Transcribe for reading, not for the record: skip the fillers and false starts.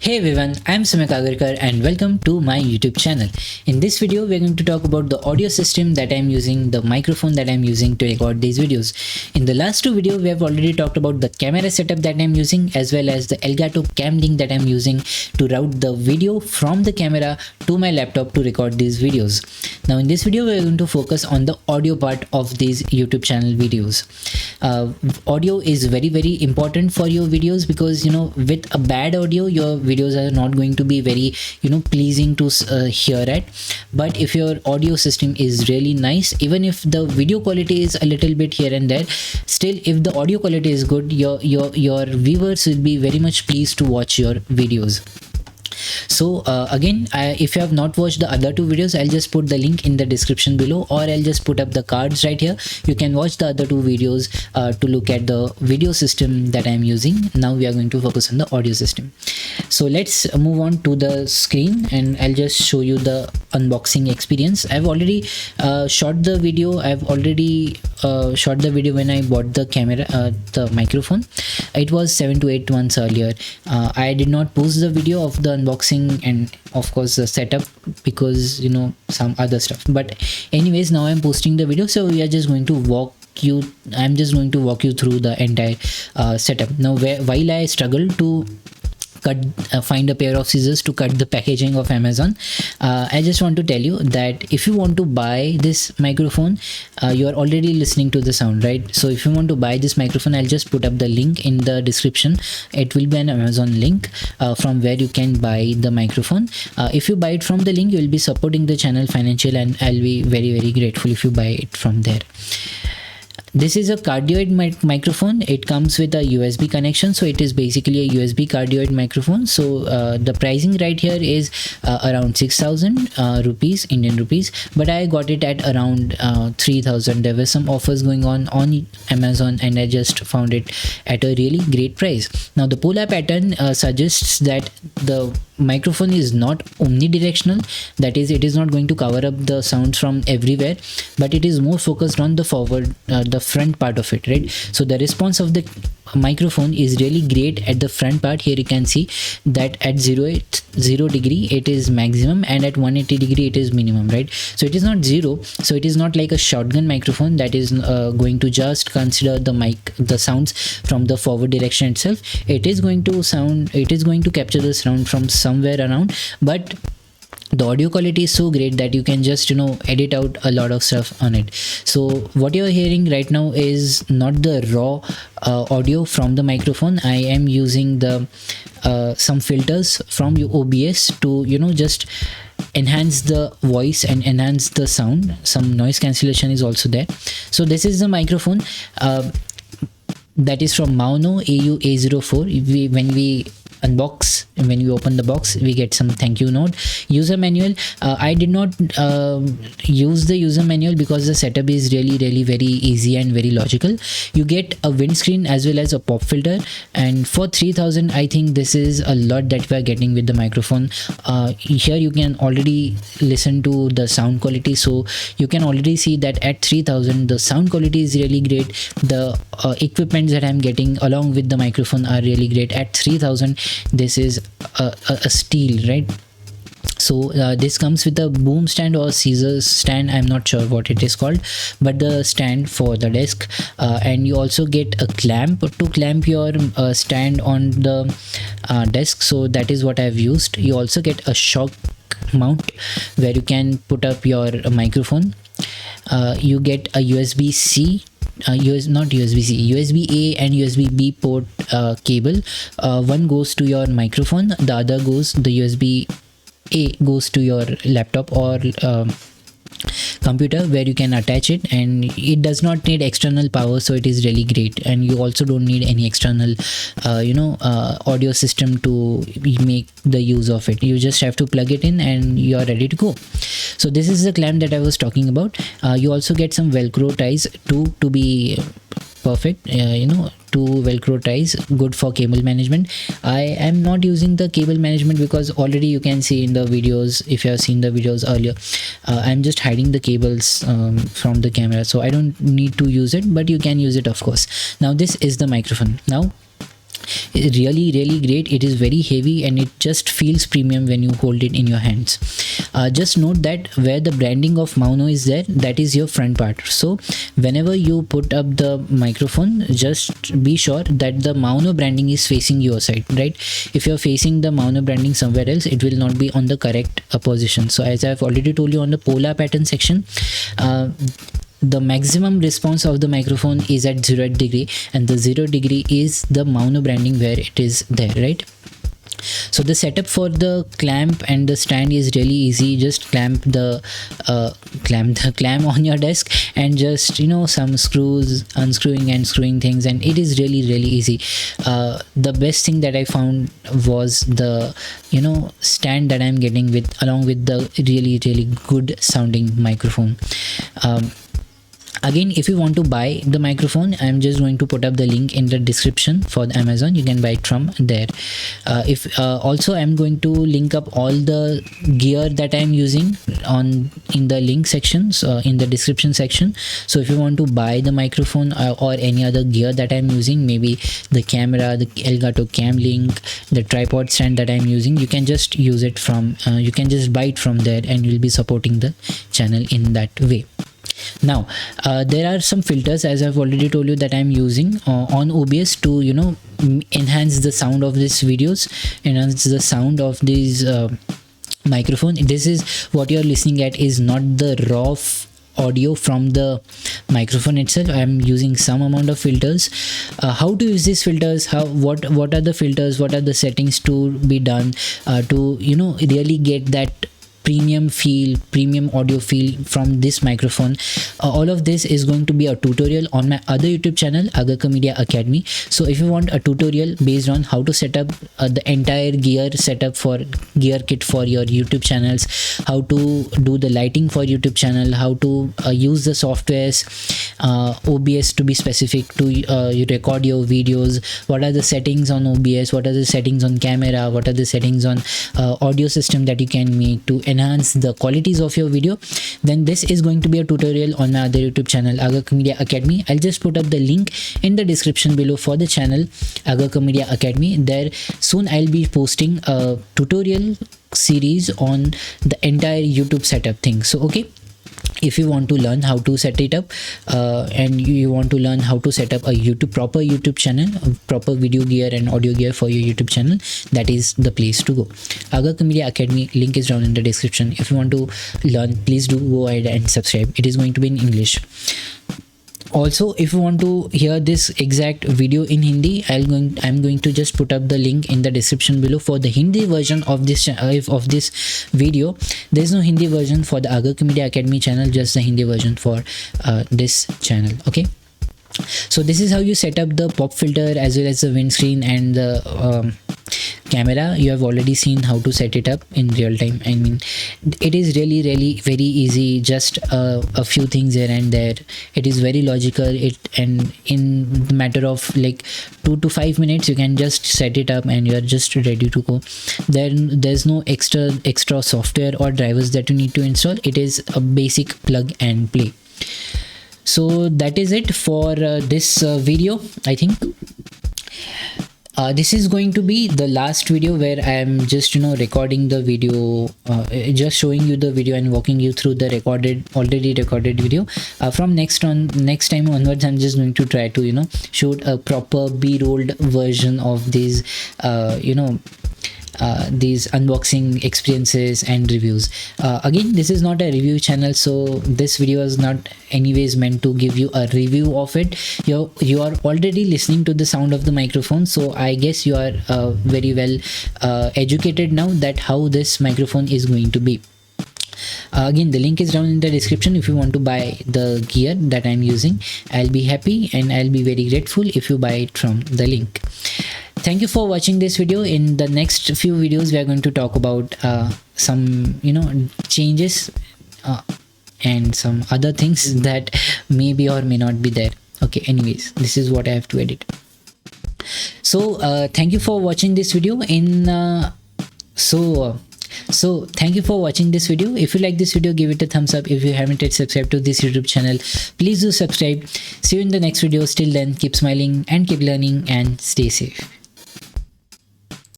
Hey everyone, I am Sumek Agarkar and welcome to my YouTube channel. In this video, we are going to talk about the audio system that I am using, the microphone that I am using to record these videos. In the last two videos, we have already talked about the camera setup that I am using as well as the Elgato Cam Link that I am using to route the video from the camera to my laptop to record these videos. Now in this video, we are going to focus on the audio part of these YouTube channel videos. Audio is very important for your videos because with a bad audio your videos are not going to be very pleasing to hear at. But if your audio system is really nice, even if the video quality is a little bit here and there, still if the audio quality is good, your viewers will be very much pleased to watch your videos. So again, if you have not watched the other two videos, I'll just put the link in the description below, or I'll just put up the cards right here. You can watch the other two videos to look at the video system that I'm using. Now we are going to focus on the audio system. So let's move on to the screen and I'll just show you the unboxing experience. I've already shot the video. I've already shot the video when I bought the camera, the microphone. It was 7 to 8 months earlier. I did not post the video of the unboxing and of course the setup because some other stuff, but anyways, now I'm posting the video, so we are just going to I'm just going to walk you through the entire setup. Now while I struggle to find a pair of scissors to cut the packaging of Amazon, I just want to tell you that if you want to buy this microphone, you are already listening to the sound, right? So if you want to buy this microphone, I'll just put up the link in the description. It will be an Amazon link from where you can buy the microphone. If you buy it from the link, you will be supporting the channel financially, and I'll be very grateful if you buy it from there. This is a cardioid microphone. It comes with a USB connection, so it is basically a USB cardioid microphone. So the pricing right here is around 6,000 rupees, Indian rupees, but I got it at around 3,000. There were some offers going on Amazon and I just found it at a really great price. Now the polar pattern suggests that the microphone is not omnidirectional, that is, it is not going to cover up the sounds from everywhere, but it is more focused on the front part of it, right? So the response of the microphone is really great at the front part. Here you can see that at 0 degree it is maximum and at 180 degree it is minimum, right? So it is not zero, so it is not like a shotgun microphone that is going to just consider the sounds from the forward direction itself. It is going to capture the sound from somewhere around, but the audio quality is so great that you can just edit out a lot of stuff on it. So what you're hearing right now is not the raw audio from the microphone. I am using the some filters from OBS to just enhance the voice and enhance the sound. Some noise cancellation is also there. So this is the microphone that is from Mauno AU-A04. When we unbox and when we open the box, we get some thank you note. User manual, I did not use the user manual because the setup is really very easy and very logical. You get a windscreen as well as a pop filter, and for 3,000 I think this is a lot that we are getting with the microphone. Here you can already listen to the sound quality, so you can already see that at 3,000 the sound quality is really great. The equipment that I'm getting along with the microphone are really great. At 3,000 this is a steal, right? So this comes with a boom stand or scissors stand, I'm not sure what it is called, but the stand for the desk, and you also get a clamp to clamp your stand on the desk, so that is what I've used. You also get a shock mount where you can put up your microphone. You get a USB-C, not USB-C, USB-A and USB-B port cable. One goes to your microphone, the other goes, the USB-A goes to your laptop or computer where you can attach it, and it does not need external power, so it is really great. And you also don't need any external audio system to make the use of it. You just have to plug it in and you are ready to go. So this is the clamp that I was talking about. You also get some velcro ties to be perfect, two velcro ties, good for cable management. I am not using the cable management because already you can see in the videos, if you have seen the videos earlier, I'm just hiding the cables from the camera, so I don't need to use it, but you can use it of course. Now this is the microphone. Now really great. It is very heavy and it just feels premium when you hold it in your hands. Just note that where the branding of Mauno is there, that is your front part. So whenever you put up the microphone, just be sure that the Mauno branding is facing your side, right? If you're facing the Mauno branding somewhere else, it will not be on the correct position. So as I've already told you on the polar pattern section, the maximum response of the microphone is at 0 degree, and the 0 degree is the Mauno branding where it is there, right? So the setup for the clamp and the stand is really easy. Just clamp the clamp on your desk and just, you know, some screws, unscrewing and screwing things, and it is really easy. The best thing that I found was the, you know, stand that I'm getting with, along with the really good sounding microphone. Again, if you want to buy the microphone, I'm just going to put up the link in the description for the Amazon. You can buy it from there. Also I'm going to link up all the gear that I'm using in the link sections, in the description section. So if you want to buy the microphone or any other gear that I'm using, maybe the camera, the Elgato Cam Link, the tripod stand that I'm using, you can just use it from, you can just buy it from there, and you'll be supporting the channel in that way. Now there are some filters, as I've already told you, that I'm using on OBS to, you know, enhance the sound of these videos, enhance the sound of these microphone. This is what you're listening at, is not the raw audio from the microphone itself. I'm using some amount of filters. How to use these filters, what are the filters, what are the settings to be done to, you know, really get that premium audio feel from this microphone. All of this is going to be a tutorial on my other YouTube channel, Agarkar Media Academy. So if you want a tutorial based on how to set up the entire gear setup for gear kit for your YouTube channels, how to do the lighting for YouTube channel, how to use the softwares, OBS to be specific to you record your videos, what are the settings on OBS, what are the settings on camera, what are the settings on audio system that you can make to enhance the qualities of your video, then this is going to be a tutorial on my other YouTube channel, Agarkar Media Academy. I'll just put up the link in the description below for the channel, Agarkar Media Academy. There soon I'll be posting a tutorial series on the entire YouTube setup thing. So okay, if you want to learn how to set it up and you want to learn how to set up a proper YouTube channel, proper video gear and audio gear for your YouTube channel, that is the place to go. Agarkar Media Academy, link is down in the description. If you want to learn, please do go ahead and subscribe. It is going to be in English. Also, if you want to hear this exact video in Hindi, I'm going to just put up the link in the description below for the Hindi version of this video. There is no Hindi version for the Agarkar Media Academy channel, just the Hindi version for this channel. Okay. So this is how you set up the pop filter as well as the windscreen and the camera. You have already seen how to set it up in real time. I mean, it is really very easy, just a few things here and there. It is very logical, and in the matter of like 2 to 5 minutes you can just set it up and you are just ready to go. There's no extra software or drivers that you need to install. It is a basic plug and play. So that is it for this video. I think this is going to be the last video where I am just, you know, recording the video, just showing you the video and walking you through the already recorded video. From next time onwards, I'm just going to try to, you know, shoot a proper B-rolled version of these these unboxing experiences and reviews. Again, this is not a review channel, so this video is not anyways meant to give you a review of it. You are already listening to the sound of the microphone, so I guess you are very well educated now that how this microphone is going to be. Again, the link is down in the description. If you want to buy the gear that I'm using, I'll be happy and I'll be very grateful if you buy it from the link. Thank you for watching this video. In the next few videos, we are going to talk about some, you know, changes and some other things that may be or may not be there. Okay, anyways, this is what I have to edit. So thank you for watching this video. So thank you for watching this video. If you like this video, give it a thumbs up. If you haven't yet subscribed to this YouTube channel, please do subscribe. See you in the next video. Till then, keep smiling and keep learning and stay safe.